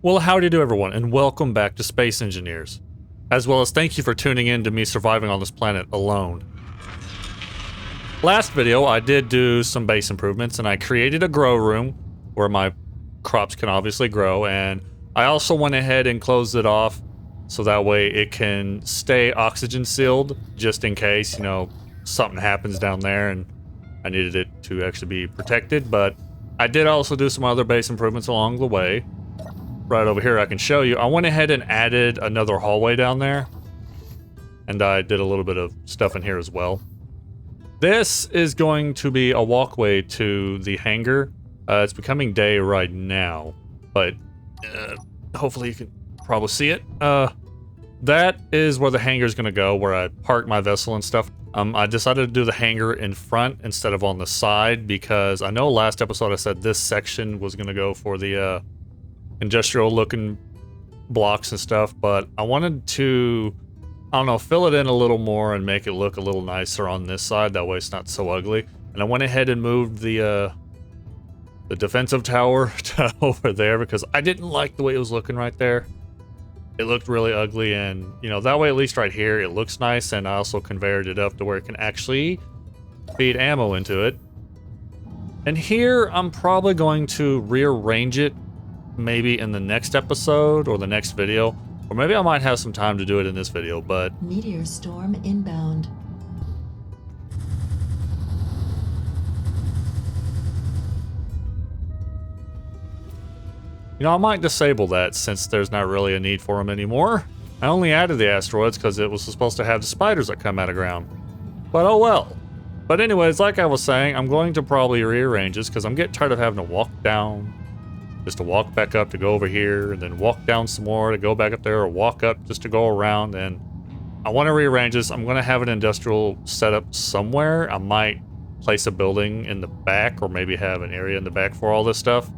Well, howdy do everyone, and welcome back to Space Engineers. As well as thank you for tuning in to me surviving on this planet alone. Last video, I did do some base improvements, and I created a grow room where my crops can obviously grow, and I also went ahead and closed it off so that way it can stay oxygen sealed, just in case, you know, something happens down there and I needed it to actually be protected. But I did also do some other base improvements along the way. Right over here I can show you. I went ahead and added another hallway down there. And I did a little bit of stuff in here as well. This is going to be a walkway to the hangar. It's becoming day right now. But hopefully you can probably see it. That is where the hangar is going to go, where I park my vessel and stuff. I decided to do the hangar in front instead of on the side because I know last episode I said this section was going to go for the industrial looking blocks and stuff, but I wanted to, I don't know, fill it in a little more and make it look a little nicer on this side. That way it's not so ugly. And I went ahead and moved the defensive tower to over there because I didn't like the way it was looking right there. It looked really ugly, and you know, that way at least right here it looks nice. And I also conveyored it up to where it can actually feed ammo into it. And here I'm probably going to rearrange it maybe in the next episode or the next video, or maybe I might have some time to do it in this video. But meteor storm inbound. you know, I might disable that since there's not really a need for them anymore. I only added the asteroids because it was supposed to have the spiders that come out of ground. But oh well. But anyways, like I was saying, I'm going to probably rearrange this because I'm getting tired of having to walk down, just to walk back up to go over here, and then walk down some more to go back up there, or walk up just to go around. And I want to rearrange this. I'm going to have an industrial setup somewhere. I might place a building in the back, or maybe have an area in the back for all this stuff.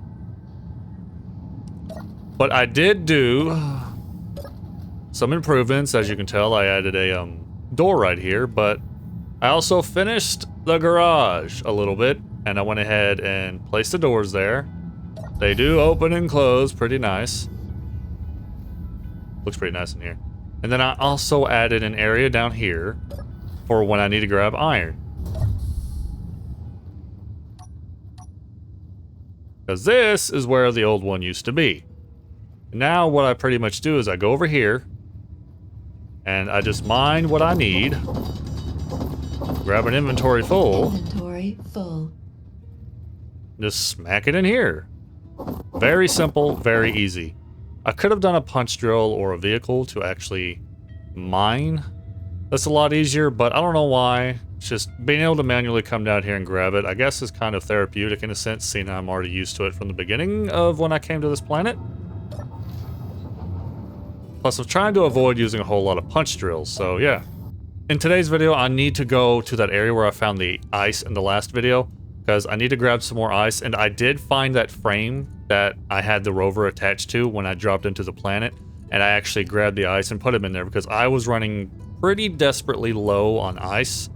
But I did do some improvements. As you can tell, I added a door right here, but I also finished the garage a little bit, and I went ahead and placed the doors there. They do open and close pretty nice. Looks pretty nice in here. And then I also added an area down here for when I need to grab iron. Because this is where the old one used to be. Now what I pretty much do is I go over here and I just mine what I need. Grab an inventory full. Inventory full. Just smack it in here. Very simple, very easy. I could have done a punch drill or a vehicle to actually mine. That's a lot easier, but I don't know why. It's just being able to manually come down here and grab it, I guess, is kind of therapeutic in a sense, seeing I'm already used to it from the beginning of when I came to this planet. Plus, I'm trying to avoid using a whole lot of punch drills, so yeah. In today's video, I need to go to that area where I found the ice in the last video, because I need to grab some more ice, and I did find that frame that I had the rover attached to when I dropped into the planet, and I actually grabbed the ice and put him in there because I was running pretty desperately low on ice.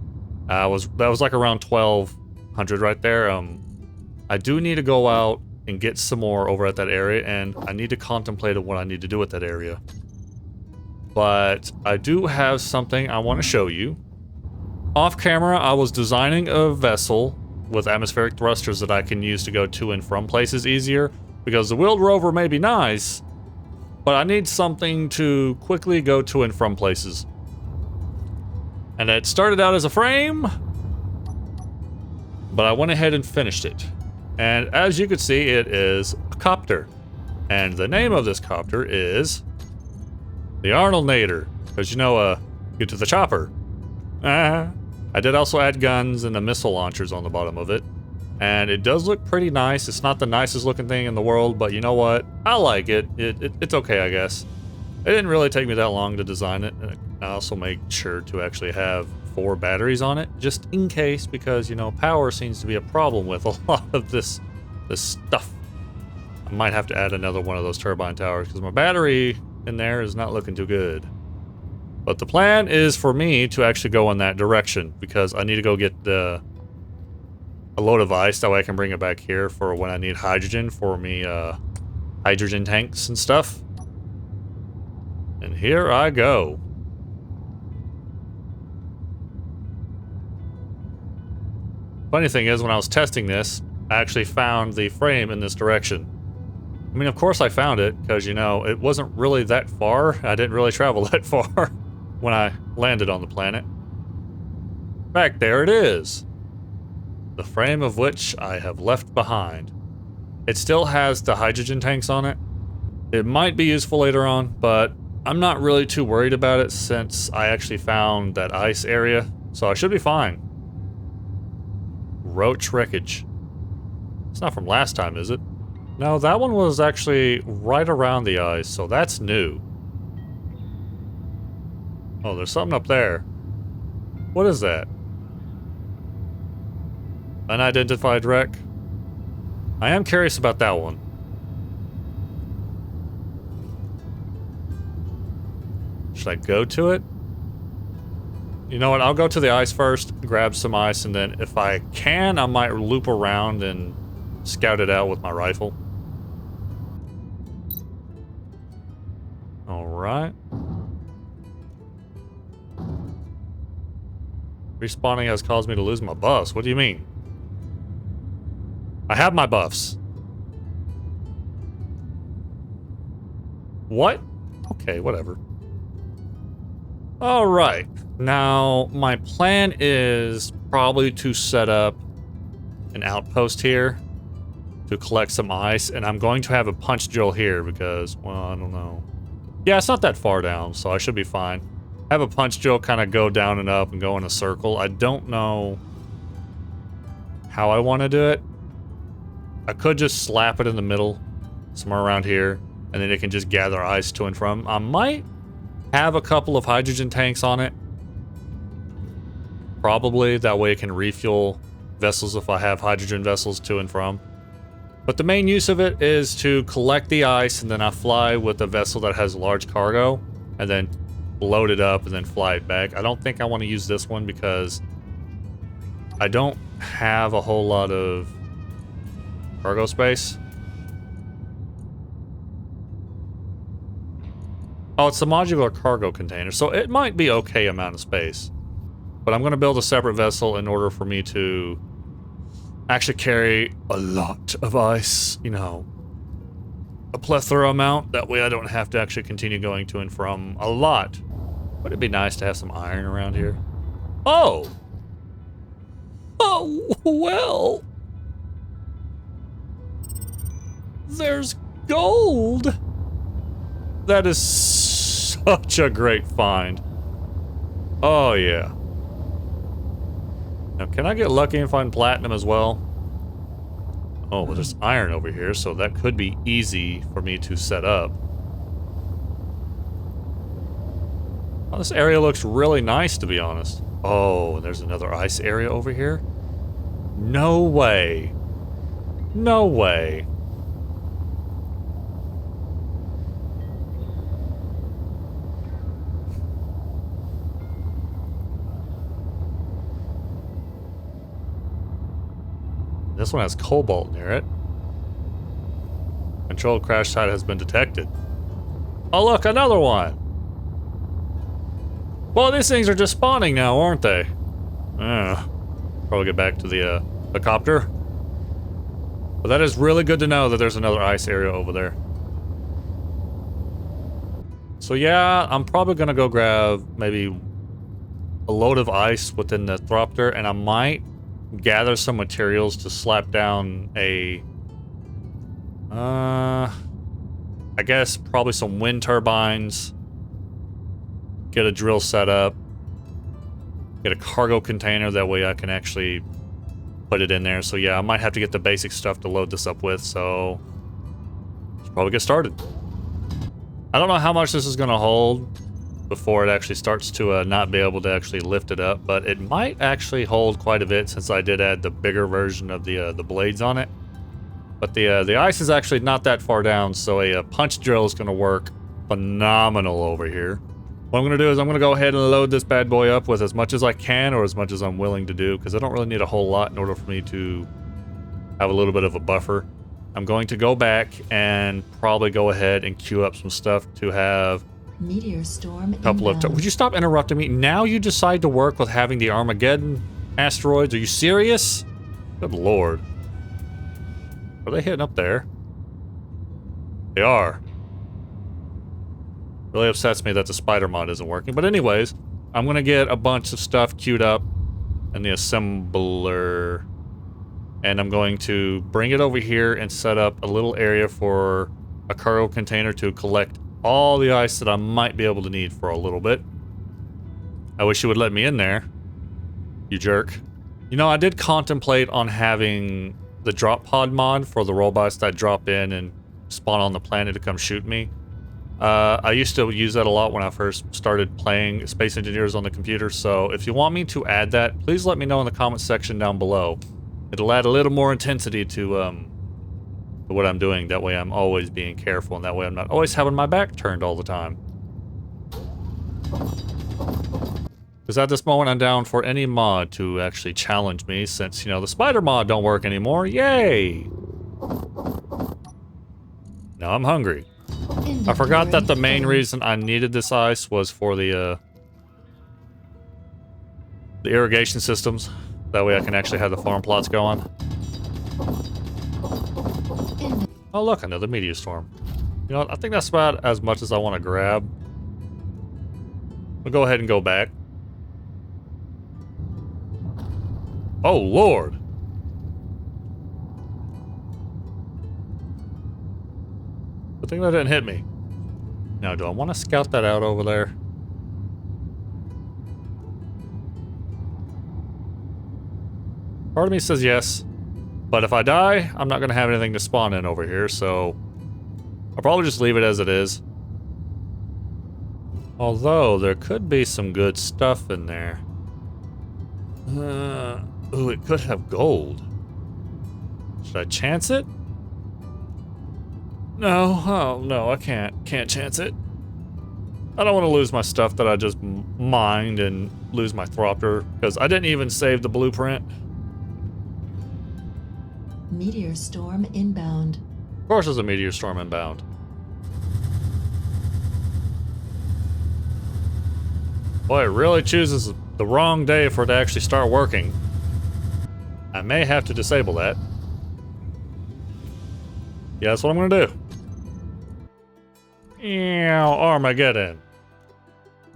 That was like around 1200 right there. I do need to go out and get some more over at that area, and I need to contemplate what I need to do with that area. But I do have something I want to show you. Off camera, I was designing a vessel with atmospheric thrusters that I can use to go to and from places easier, because the wheeled rover may be nice, but I need something to quickly go to and from places. And it started out as a frame, but I went ahead and finished it. And as you can see, it is a copter. And the name of this copter is the Arnoldnator, because you know, get to the chopper. I did also add guns and the missile launchers on the bottom of it. And it does look pretty nice. It's not the nicest looking thing in the world, but you know what? I like it. It's okay, I guess. It didn't really take me that long to design it. And I also made sure to actually have 4 batteries on it, just in case, because, you know, power seems to be a problem with a lot of this stuff. I might have to add another one of those turbine towers, because my battery in there is not looking too good. But the plan is for me to actually go in that direction, because I need to go get a load of ice, that way I can bring it back here for when I need hydrogen for me hydrogen tanks and stuff. And here I go. Funny thing is, when I was testing this, I actually found the frame in this direction. I mean, of course I found it, because, you know, it wasn't really that far. I didn't really travel that far when I landed on the planet. In fact, there it is. The frame of which I have left behind. It still has the hydrogen tanks on it. It might be useful later on, but I'm not really too worried about it since I actually found that ice area, so I should be fine. Roach wreckage. It's not from last time, is it? No, that one was actually right around the ice, so that's new. Oh, there's something up there. What is that? Unidentified wreck? I am curious about that one. Should I go to it? You know what, I'll go to the ice first, grab some ice, and then if I can, I might loop around and scout it out with my rifle. Alright. Respawning has caused me to lose my buffs. What do you mean? I have my buffs. What? Okay, whatever. Alright. Now, my plan is probably to set up an outpost here to collect some ice, and I'm going to have a punch drill here because, well, I don't know. Yeah, it's not that far down, so I should be fine. Have a punch drill kind of go down and up and go in a circle. I don't know how I want to do it. I could just slap it in the middle, somewhere around here, and then it can just gather ice to and from. I might have a couple of hydrogen tanks on it. Probably, that way it can refuel vessels if I have hydrogen vessels to and from. But the main use of it is to collect the ice, and then I fly with a vessel that has large cargo, and then load it up and then fly it back. I don't think I want to use this one because I don't have a whole lot of cargo space. Oh, it's a modular cargo container, so it might be okay amount of space. But I'm going to build a separate vessel in order for me to actually carry a lot of ice, you know, a plethora amount. That way I don't have to actually continue going to and from a lot. Would it be nice to have some iron around here? Oh! Oh, well! There's gold! That is such a great find. Oh, yeah. Now, can I get lucky and find platinum as well? Oh, well, there's iron over here, so that could be easy for me to set up. Oh, this area looks really nice, to be honest. Oh, and there's another ice area over here? No way. No way. This one has cobalt near it. Controlled crash site has been detected. Oh look, another one! Well, these things are just spawning now, aren't they? Probably get back to the copter. But that is really good to know that there's another ice area over there. So yeah, I'm probably gonna go grab maybe a load of ice within the thropter, and I might gather some materials to slap down a I guess probably some wind turbines, get a drill set up, get a cargo container, that way I can actually put it in there. So yeah, I might have to get the basic stuff to load this up with, so let's probably get started. I don't know how much this is going to hold before it actually starts to not be able to actually lift it up, but it might actually hold quite a bit since I did add the bigger version of the blades on it. But the ice is actually not that far down, so a punch drill is going to work phenomenal over here. What I'm going to do is I'm going to go ahead and load this bad boy up with as much as I can, or as much as I'm willing to do, because I don't really need a whole lot in order for me to have a little bit of a buffer. I'm going to go back and probably go ahead and queue up some stuff to have Meteor storm a couple of... inbound. Would you stop interrupting me? Now you decide to work with having the Armageddon asteroids? Are you serious? Good lord. Are they hitting up there? They are. Really upsets me that the spider mod isn't working. But anyways, I'm going to get a bunch of stuff queued up in the assembler. And I'm going to bring it over here and set up a little area for a cargo container to collect all the ice that I might be able to need for a little bit. I wish you would let me in there, you jerk. You know, I did contemplate on having the drop pod mod for the robots that drop in and spawn on the planet to come shoot me. I used to use that a lot when I first started playing Space Engineers on the computer, so if you want me to add that, please let me know in the comments section down below. It'll add a little more intensity to what I'm doing. That way I'm always being careful, and that way I'm not always having my back turned all the time. Because at this moment I'm down for any mod to actually challenge me, since, you know, the spider mod don't work anymore. Yay! Now I'm hungry. I forgot that the main reason I needed this ice was for the irrigation systems. That way I can actually have the farm plots going. Oh look, another meteor storm. You know what, I think that's about as much as I want to grab. We'll go ahead and go back. Oh lord! Good thing that didn't hit me. Now, do I want to scout that out over there? Part of me says yes, but if I die, I'm not going to have anything to spawn in over here, so I'll probably just leave it as it is. Although, there could be some good stuff in there. Ooh, it could have gold. Should I chance it? No, oh no, I can't chance it. I don't want to lose my stuff that I just mined and lose my thropter, because I didn't even save the blueprint. Meteor storm inbound. Of course there's a meteor storm inbound. Boy, it really chooses the wrong day for it to actually start working. I may have to disable that. Yeah, that's what I'm gonna do. Armageddon.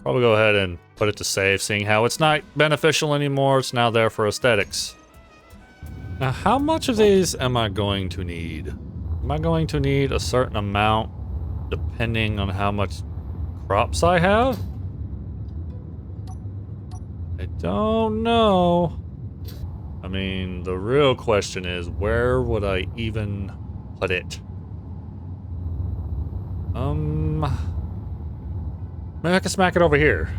Probably go ahead and put it to save, seeing how it's not beneficial anymore. It's now there for aesthetics. Now, how much of these am I going to need? Am I going to need a certain amount depending on how much crops I have? I don't know. I mean, the real question is, where would I even put it? Maybe I can smack it over here.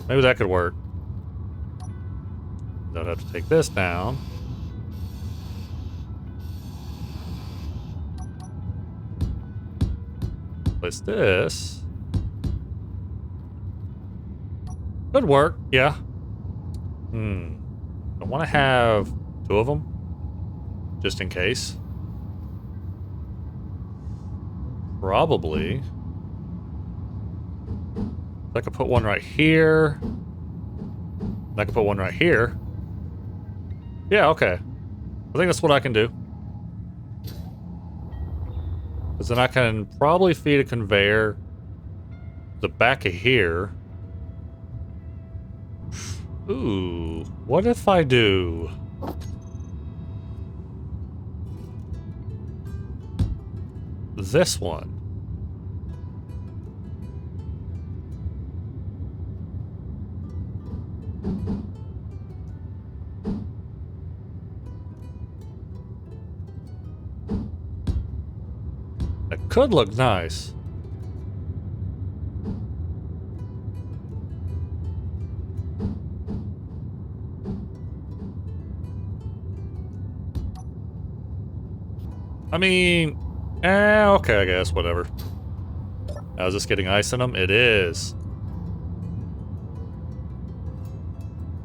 Maybe that could work. Don't have to take this down. Place this. Could work, yeah. I want to have 2 of them, just in case. Probably. I could put one right here. I could put one right here. Yeah, okay. I think that's what I can do. Because then I can probably feed a conveyor the back of here. Ooh, what if I do this one? That could look nice. I mean, okay, I guess, whatever. Now, is this getting ice in them? It is.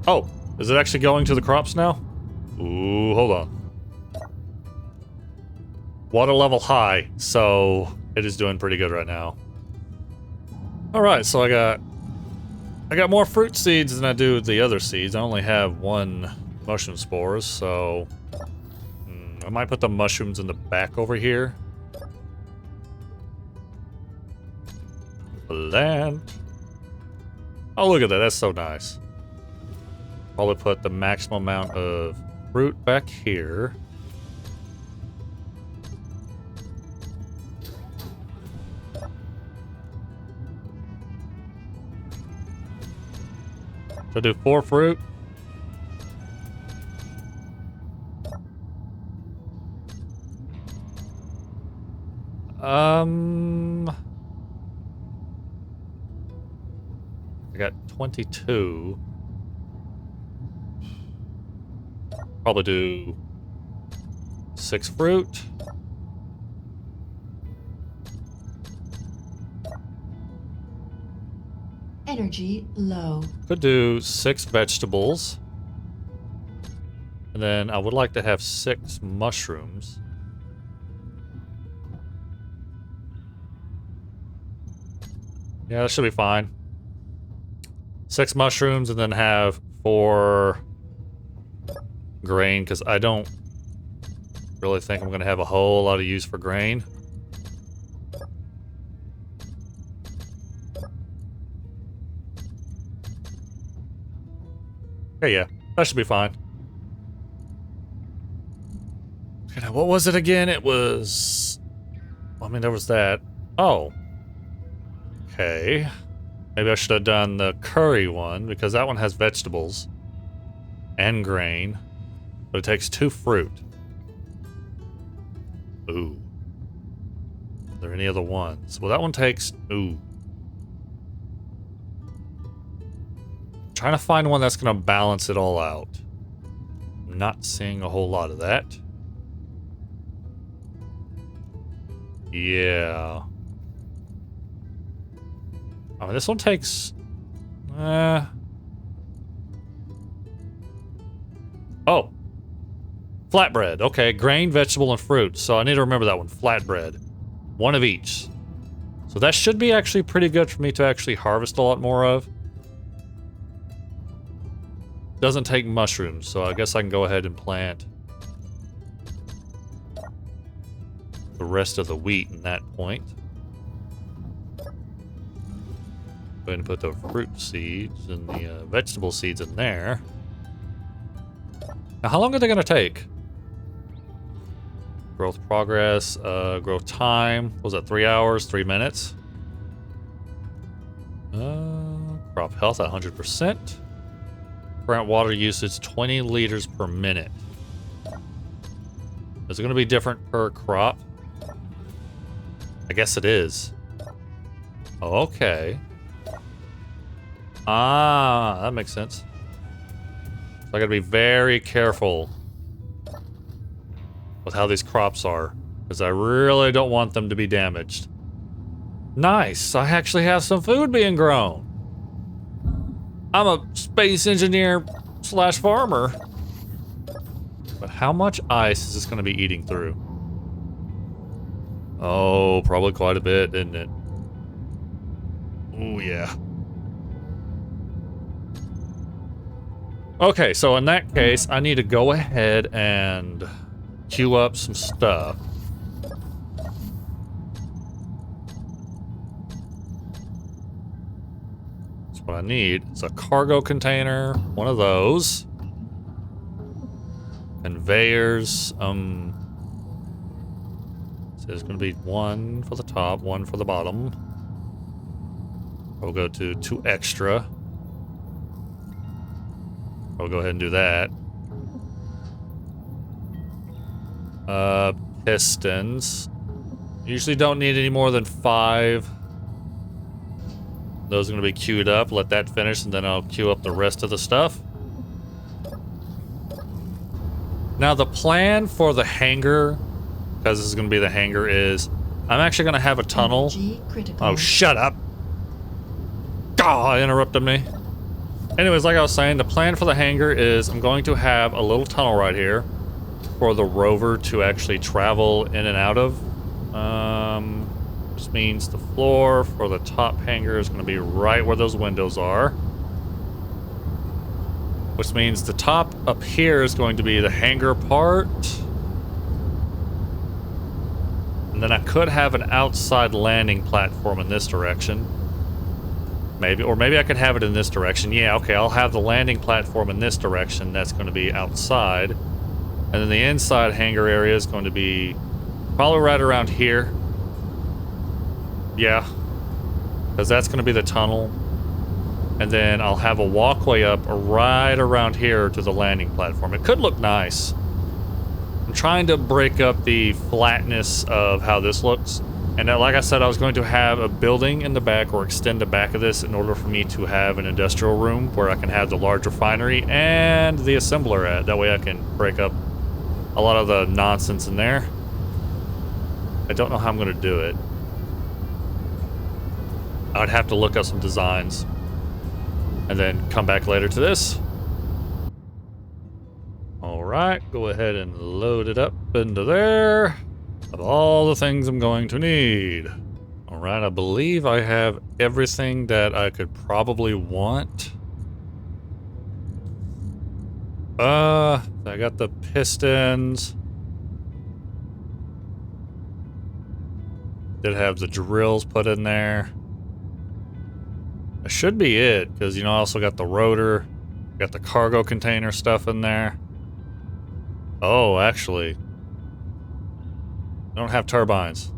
Oh, is it actually going to the crops now? Ooh, hold on. water level high, so it is doing pretty good right now. All right, so I got more fruit seeds than I do the other seeds. I only have 1 mushroom spores, so I might put the mushrooms in the back over here. Plant. Oh, look at that. That's so nice. Probably put the maximum amount of fruit back here. So do 4 fruit. I got 22. Probably do 6 fruit. Energy low. Could do 6 vegetables. And then I would like to have 6 mushrooms. Yeah, that should be fine. 6 mushrooms and then have 4 grain, because I don't really think I'm going to have a whole lot of use for grain. Okay, yeah, that should be fine. Okay, now what was it again? It was... I mean, there was that. Oh. Okay. Maybe I should have done the curry one, because that one has vegetables and grain, but it takes 2 fruit. Ooh. Are there any other ones? Well, that one takes... Ooh. Trying to find one that's going to balance it all out. I'm not seeing a whole lot of that. Yeah. I mean, this one takes... Oh. Flatbread. Okay, grain, vegetable, and fruit. So I need to remember that one. Flatbread. 1 of each. So that should be actually pretty good for me to actually harvest a lot more of. Doesn't take mushrooms, so I guess I can go ahead and plant the rest of the wheat in that point. Go ahead and put the fruit seeds and the vegetable seeds in there. Now, how long are they going to take? Growth progress, growth time. What was that, 3 hours, 3 minutes? Crop health at 100%. Current water usage 20 liters per minute. Is it going to be different per crop? I guess it is. Okay. Ah, that makes sense. So I gotta be very careful with how these crops are, because I really don't want them to be damaged. Nice, I actually have some food being grown. I'm a space engineer / farmer. But how much ice is this gonna be eating through? Oh, probably quite a bit, isn't it? Oh, yeah. Okay, so in that case, I need to go ahead and queue up some stuff. That's what I need. It's a cargo container, 1 of those. Conveyors, so there's gonna be 1 for the top, 1 for the bottom. We'll go to 2 extra. I'll go ahead and do that. Pistons. Usually don't need any more than 5. Those are going to be queued up. Let that finish, and then I'll queue up the rest of the stuff. Now, the plan for the hangar, because this is going to be the hangar, is I'm actually going to have a tunnel. Oh, shut up. God, interrupted me. Anyways, like I was saying, the plan for the hangar is I'm going to have a little tunnel right here. for the rover to actually travel in and out of. Which means the floor for the top hangar is going to be right where those windows are. Which means the top up here is going to be the hangar part. And then I could have an outside landing platform in this direction. Maybe, or maybe I could have it in this direction. Yeah, okay, I'll have the landing platform in this direction. That's going to be outside. And then the inside hangar area is going to be probably right around here. Yeah, because that's going to be the tunnel. And then I'll have a walkway up right around here to the landing platform. It could look nice. I'm trying to break up the flatness of how this looks. And like I said, I was going to have a building in the back or extend the back of this in order for me to have an industrial room where I can have the large refinery and the assembler at. That way I can break up a lot of the nonsense in there. I don't know how I'm going to do it. I'd have to look up some designs and then come back later to this. All right, go ahead and load it up into there of all the things I'm going to need. All right, I believe I have everything that I could probably want. I got the pistons. Did have the drills put in there. That should be it, because, you know, I also got the rotor, got the cargo container stuff in there. Oh, actually, I don't have turbines.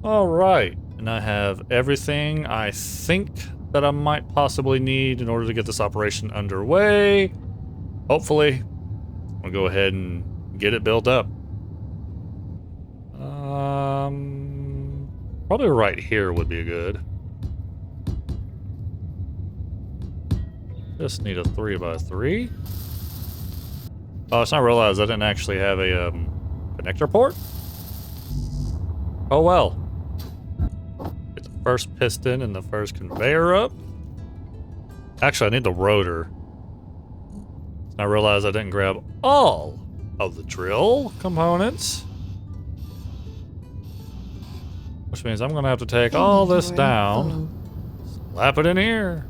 All right, and I have everything I think that I might possibly need in order to get this operation underway. Hopefully, I'll go ahead and get it built up. Probably right here would be good. Just need a 3x3. Oh, it's not realized I didn't actually have a connector port. Oh well. Get the first piston and the first conveyor up. Actually, I need the rotor. I realized I didn't grab all of the drill components. Which means I'm going to have to take all this down, slap it in here.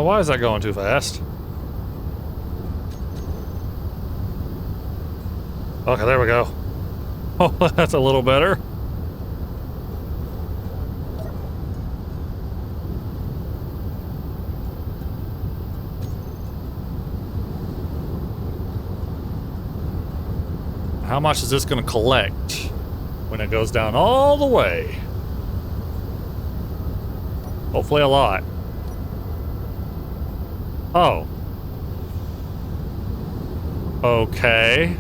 Why is that going too fast? Okay, there we go. Oh, that's a little better. How much is this going to collect when it goes down all the way? Hopefully a lot. Oh. Okay.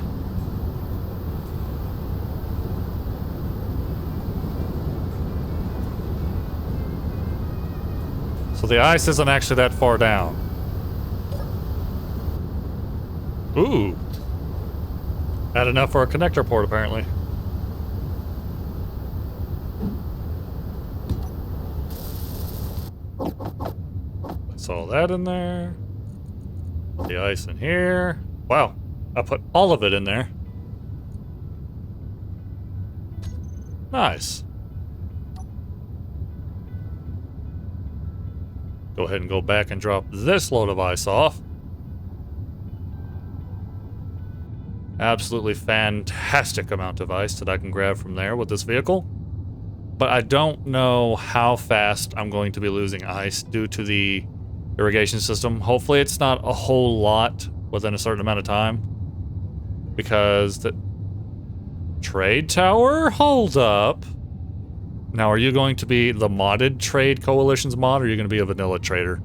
So the ice isn't actually that far down. Ooh. Had enough for a connector port, apparently. That's all that in there. The ice in here. Wow. I put all of it in there. Nice. Go ahead and go back and drop this load of ice off. Absolutely fantastic amount of ice that I can grab from there with this vehicle. But I don't know how fast I'm going to be losing ice due to the irrigation system. Hopefully it's not a whole lot within a certain amount of time. Because the trade tower? Hold up. Now, are you going to be the modded trade coalition's mod, or are you going to be a vanilla trader?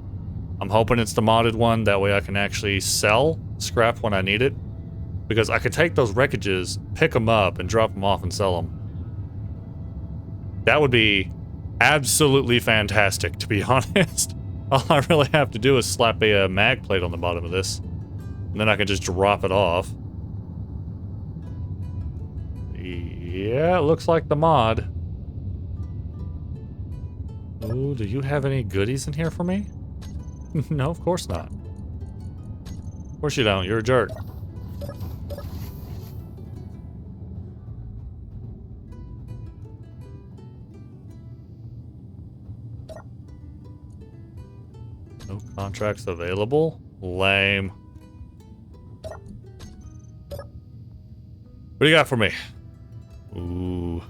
I'm hoping it's the modded one. That way I can actually sell scrap when I need it. Because I could take those wreckages, pick them up, and drop them off and sell them. That would be absolutely fantastic, to be honest. All I really have to do is slap a mag plate on the bottom of this. And then I can just drop it off. Yeah, it looks like the mod. Ooh, do you have any goodies in here for me? No, of course not. Of course you don't. You're a jerk. No contracts available? Lame. What do you got for me? Ooh.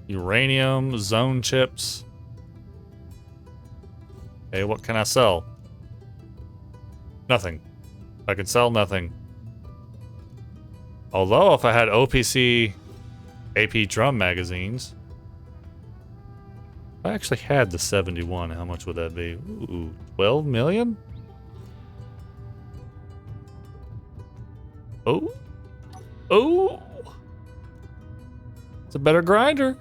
Uranium, zone chips. Okay, what can I sell? Nothing. I can sell nothing. Although, if I had OPC AP drum magazines... If I actually had the 71, how much would that be? Ooh, 12 million? Oh. Oh. It's a better grinder.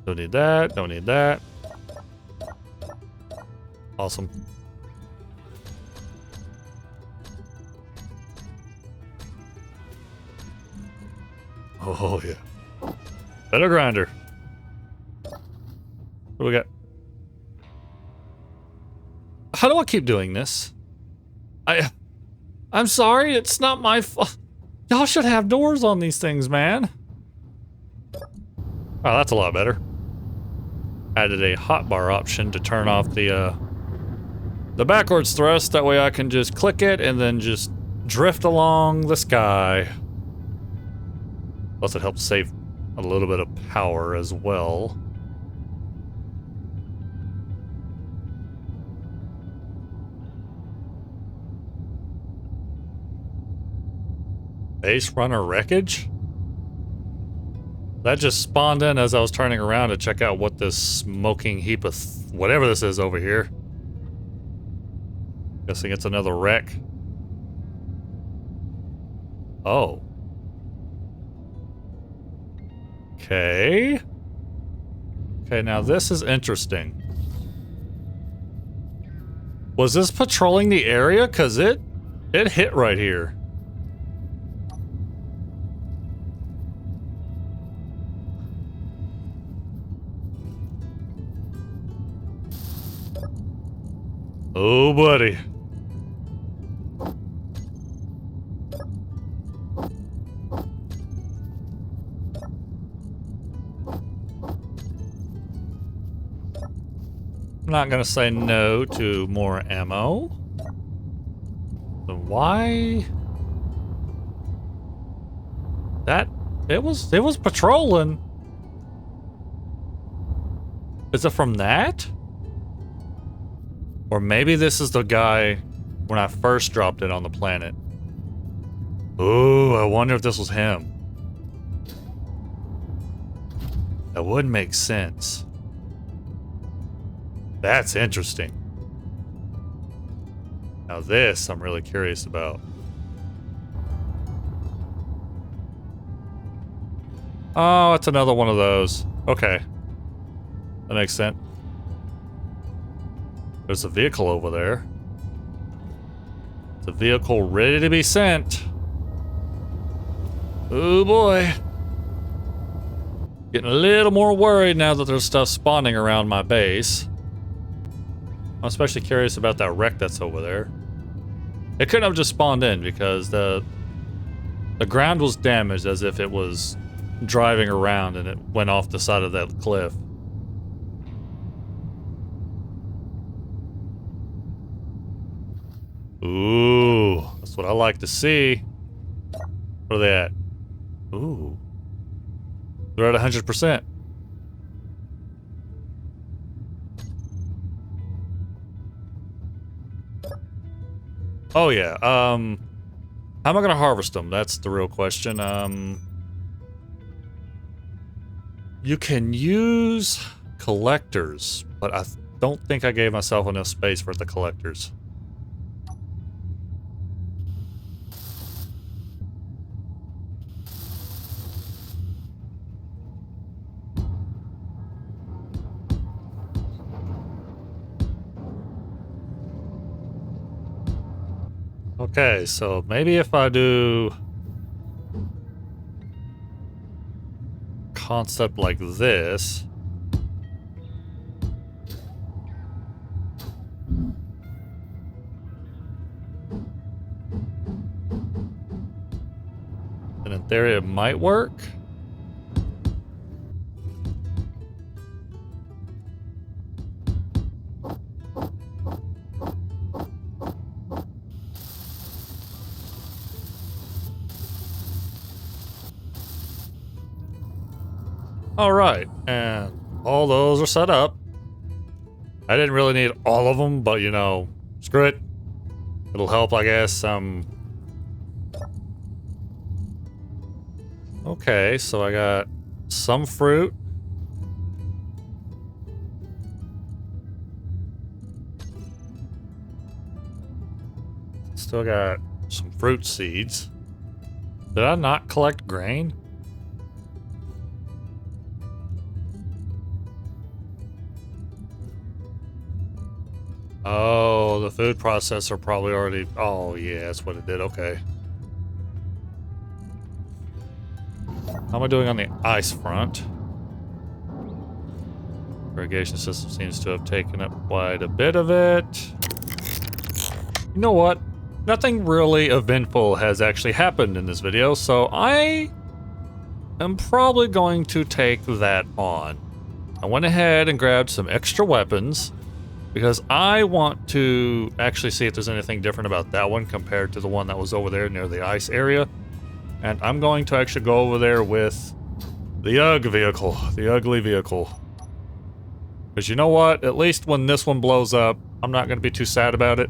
Don't need that. Don't need that. Awesome. Oh, yeah. Better grinder. What do we got? How do I keep doing this? I'm sorry, it's not my fault. Y'all should have doors on these things, man. Oh, that's a lot better. Added a hotbar option to turn off the backwards thrust. That way I can just click it and then just drift along the sky. Plus it helps save a little bit of power as well. Base runner wreckage? That just spawned in as I was turning around to check out what this smoking heap of whatever this is over here. Guessing it's another wreck. Oh. Okay. Okay, now this is interesting. Was this patrolling the area? 'Cause it hit right here. Oh, buddy. I'm not gonna say no to more ammo. So why? It was patrolling. Is it from that? Or maybe this is the guy when I first dropped it on the planet. Ooh, I wonder if this was him. That would make sense. That's interesting. Now this, I'm really curious about. Oh, it's another one of those. Okay. That makes sense. There's a vehicle over there. It's a vehicle ready to be sent. Oh boy. Getting a little more worried now that there's stuff spawning around my base. I'm especially curious about that wreck that's over there. It couldn't have just spawned in because the ground was damaged as if it was driving around and it went off the side of that cliff. Ooh, that's what I like to see. Where are they at? Ooh. They're at 100%. Oh yeah, how am I gonna harvest them? That's the real question. You can use collectors, but I don't think I gave myself enough space for the collectors. Okay, so maybe if I do concept like this. And in theory it might work. All right, and all those are set up. I didn't really need all of them, but you know, screw it. It'll help, I guess. Okay, so I got some fruit. Still got some fruit seeds. Did I not collect grain? Oh, the food processor probably already... Oh, yeah, that's what it did. Okay. How am I doing on the ice front? Irrigation system seems to have taken up quite a bit of it. You know what? Nothing really eventful has actually happened in this video, so I am probably going to take that on. I went ahead and grabbed some extra weapons because I want to actually see if there's anything different about that one compared to the one that was over there near the ice area. And I'm going to actually go over there with the ugly vehicle. Because you know what? At least when this one blows up, I'm not going to be too sad about it.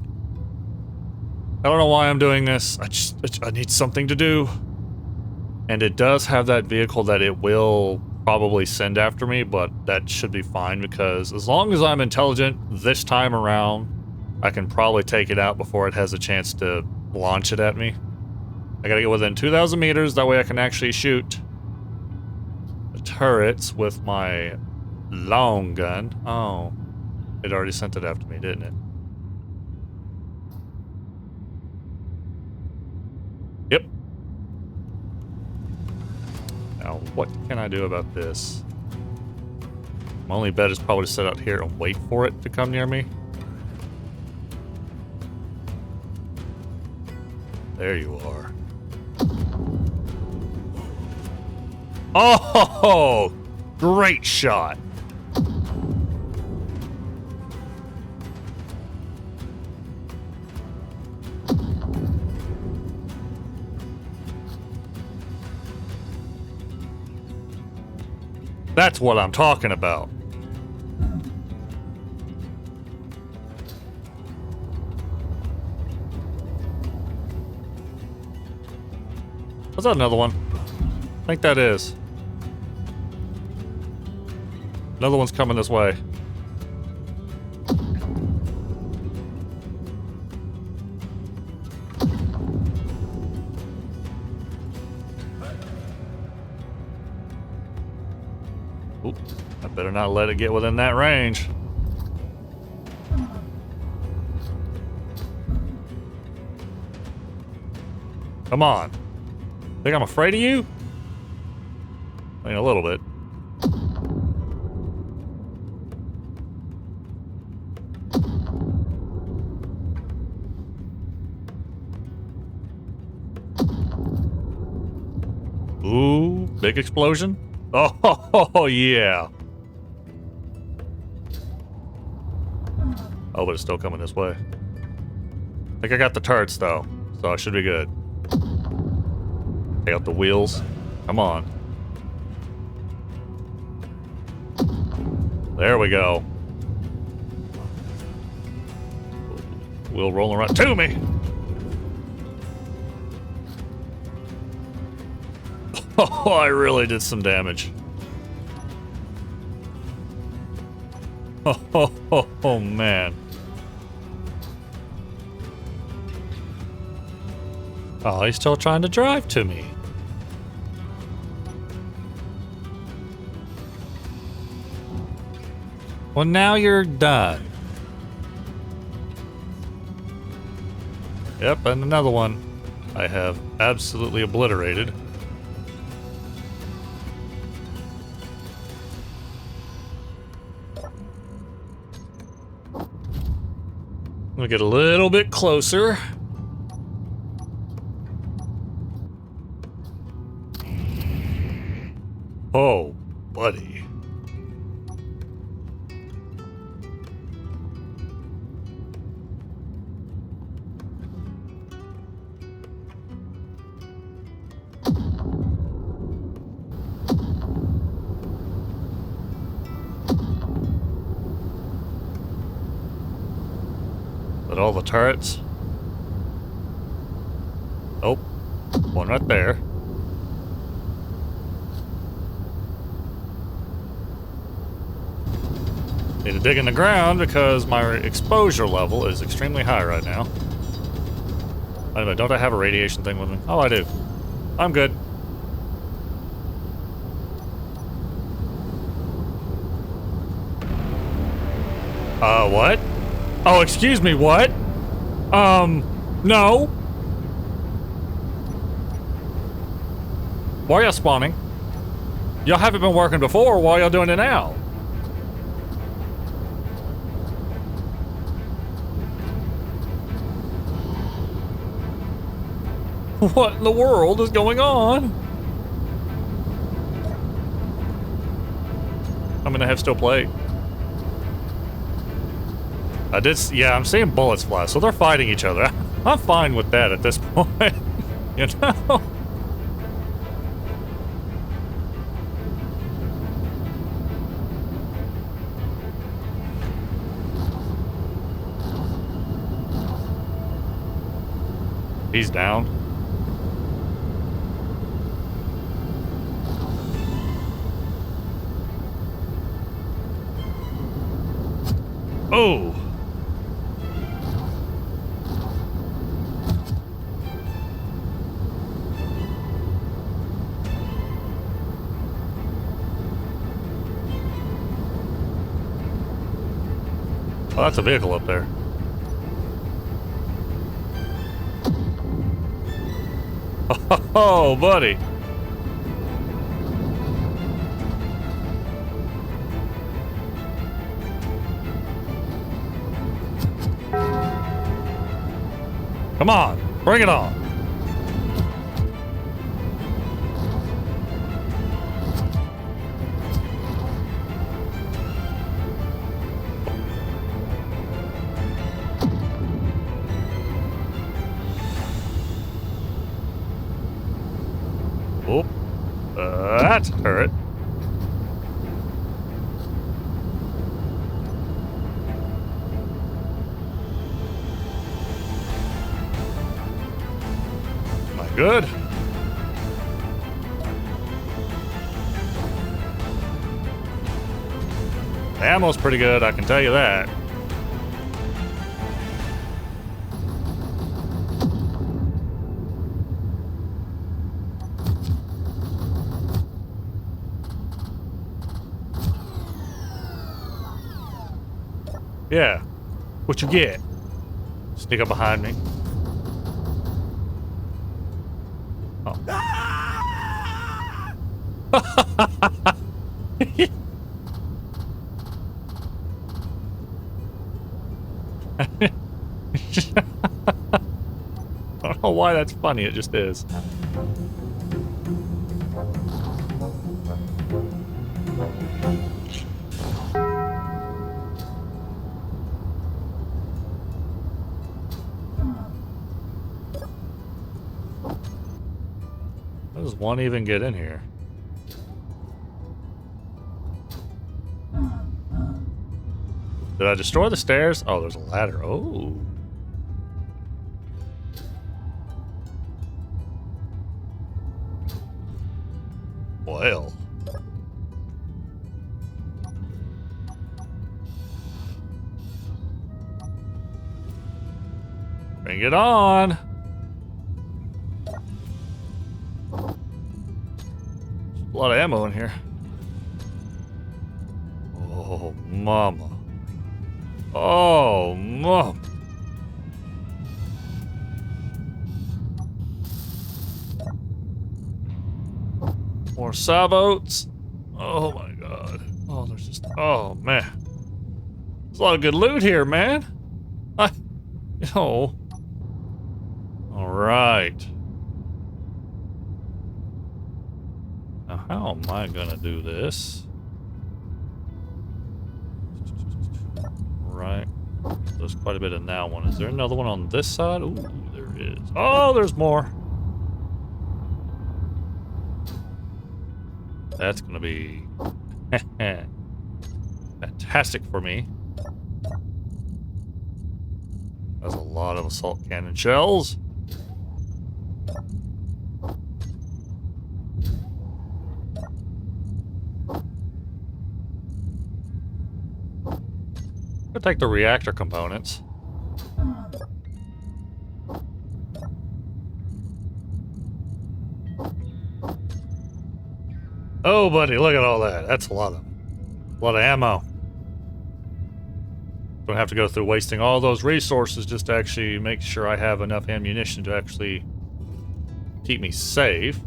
I don't know why I'm doing this. I need something to do. And it does have that vehicle that it will probably send after me, but that should be fine because as long as I'm intelligent this time around, I can probably take it out before it has a chance to launch it at me. I gotta get within 2,000 meters, that way I can actually shoot the turrets with my long gun. Oh, it already sent it after me, didn't it? Yep. Now, what can I do about this? My only bet is probably to sit out here and wait for it to come near me. There you are. Oh, great shot. That's what I'm talking about. Was that another one? I think that is. Another one's coming this way. Oop, I better not let it get within that range. Come on. Think I'm afraid of you? I mean, a little bit. Ooh, big explosion. Oh, yeah. Oh, but it's still coming this way. I think I got the turrets, though, so I should be good. Take out the wheels. Come on. There we go. Wheel rolling right to me. Oh, I really did some damage. Oh, man. Oh, he's still trying to drive to me. Well, now you're done. Yep, and another one I have absolutely obliterated. We'll get a little bit closer. Oh, buddy. But all the turrets. Oh, one right there. Need to dig in the ground because my exposure level is extremely high right now. Wait a minute, don't I have a radiation thing with me? Oh, I do. I'm good. What? Oh, excuse me, what? No. Why are y'all spawning? Y'all haven't been working before, why are y'all doing it now? What in the world is going on? I'm gonna have still play. Yeah, I'm seeing bullets fly, so they're fighting each other. I'm fine with that at this point, you know? He's down. Oh! Oh, that's a vehicle up there. Oh, buddy. Come on, bring it on. Oh, that's a turret. Am I good? The ammo's pretty good, I can tell you that. Yeah. What you get? Sneak up behind me. Oh. I don't know why that's funny, it just is. How does one even get in here? Did I destroy the stairs? Oh, there's a ladder. Oh. Well. Bring it on. A lot of ammo in here. Oh, mama. Oh, mom. More sabots. Oh my god. Oh, there's just... Oh, man. There's a lot of good loot here, man. Oh. Alright. Now, how am I gonna do this? Right. There's quite a bit in that one. Is there another one on this side? Ooh, there is. Oh, there's more. That's gonna be fantastic for me. That's a lot of assault cannon shells. I'll take the reactor components. Oh, buddy, look at all that. That's a lot of ammo. Don't have to go through wasting all those resources just to actually make sure I have enough ammunition to actually keep me safe.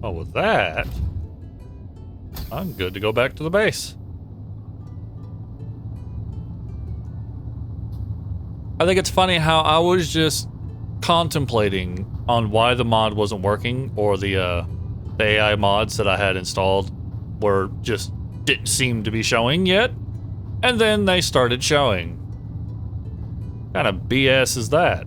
Oh, with that, I'm good to go back to the base. I think it's funny how I was just contemplating on why the mod wasn't working, or the AI mods that I had installed were just didn't seem to be showing yet, and then they started showing. What kind of BS is that?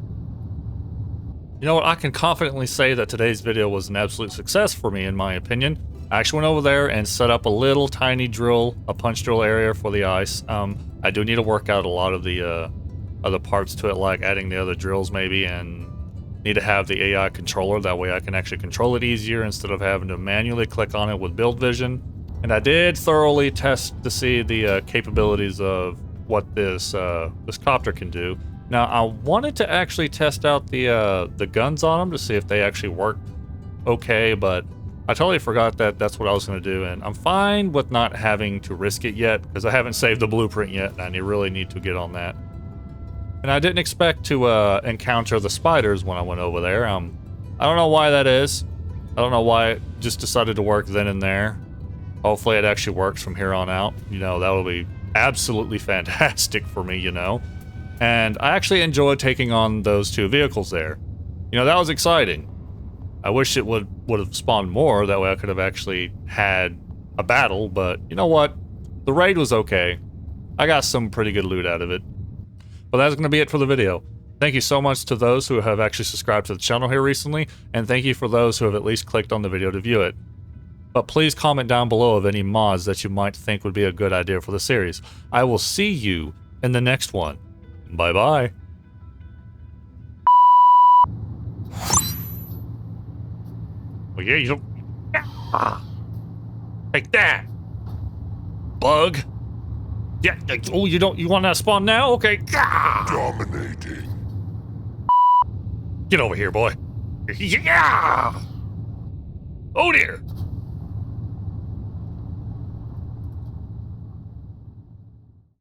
You know what? I can confidently say that today's video was an absolute success for me, in my opinion. I actually went over there and set up a little tiny drill, a punch drill area for the ice. I do need to work out a lot of the other parts to it, like adding the other drills maybe, and need to have the AI controller. That way I can actually control it easier instead of having to manually click on it with build vision. And I did thoroughly test to see the capabilities of what this copter can do. Now, I wanted to actually test out the guns on them to see if they actually work okay, but I totally forgot that that's what I was going to do, and I'm fine with not having to risk it yet, because I haven't saved the blueprint yet, and I really need to get on that. And I didn't expect to encounter the spiders when I went over there. I don't know why that is. I don't know why it just decided to work then and there. Hopefully it actually works from here on out. You know, that would be absolutely fantastic for me, you know. And I actually enjoyed taking on those two vehicles there. You know, that was exciting. I wish it would have spawned more. That way I could have actually had a battle. But you know what? The raid was okay. I got some pretty good loot out of it. But that's going to be it for the video. Thank you so much to those who have actually subscribed to the channel here recently, and thank you for those who have at least clicked on the video to view it. But please comment down below of any mods that you might think would be a good idea for the series. I will see you in the next one. Bye bye. Well, yeah, you don't... Take that, bug. Yeah, oh, you want that spawn now? Okay. Dominating. Get over here, boy. Yeah! Oh dear.